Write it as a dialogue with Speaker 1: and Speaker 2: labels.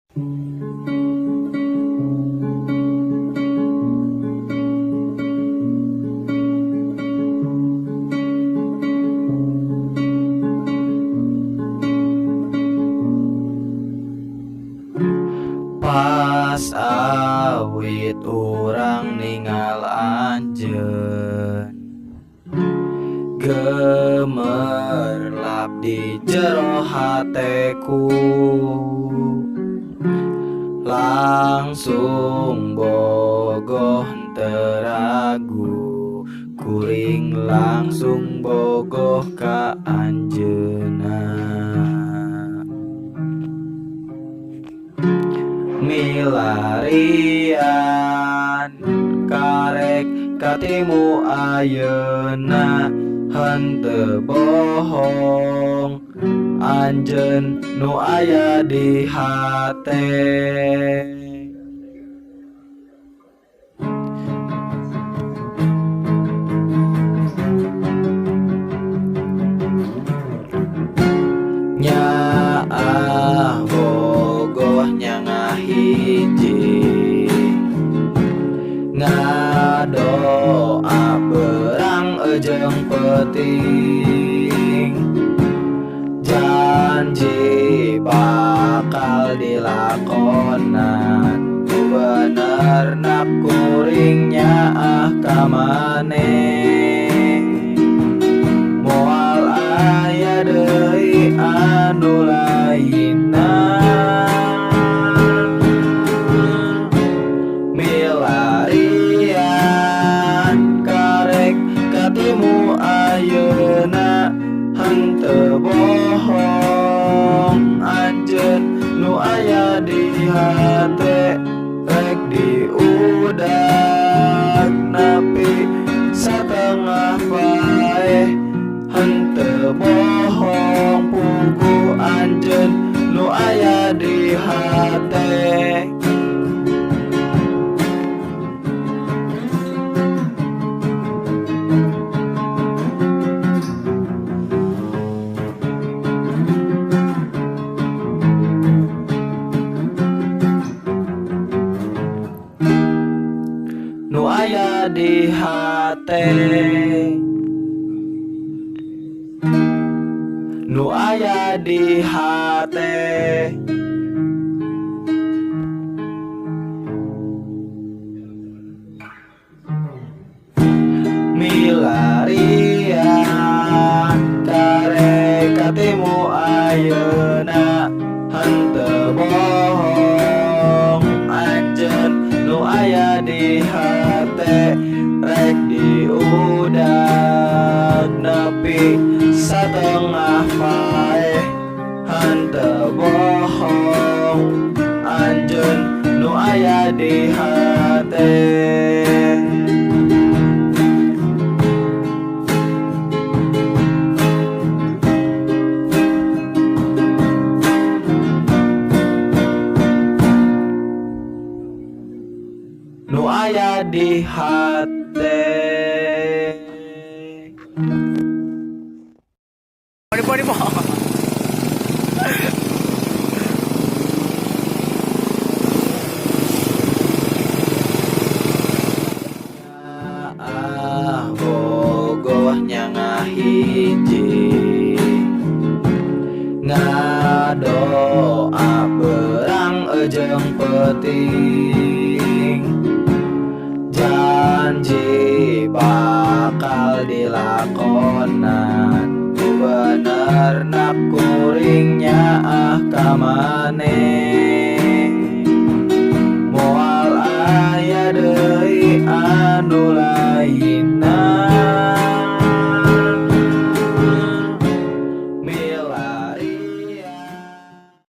Speaker 1: Pas awit urang ningal anjeun gemerlap di jero hateku, langsung bogoh teu ragu, kuring langsung bogoh ka anjeunna. Milarian karek katimu ayeuna, henteu bohong anjeun nu aya di hate. Nyaah bogohnya ngahiji, ngadoa berang ejeng peuting, janji bakal dilakonan, benerna kuring nyaah ka maneh. Moal aya deui anu lainna, milarian karek katimu ayeuna, henteu bohong anjeun nu aya di hate, rek diudag nepi satengah paeh, henteu bohong puguh anjeun nu aya di hate. Nu aya di hate, nu aya di hate. Milarian karek katimu ayeuna, henteu bohong anjeun nu aya di hate, rek diudag nepi satengah paeh, henteu bohong anjeun nu aya di hate. Nu aya di hate.
Speaker 2: Podi mo.
Speaker 1: Bogohnya ngahiji, ngadoa berang ejeng peuting, janji bakal dilakonan, benerna kuring nyaah ka maneh.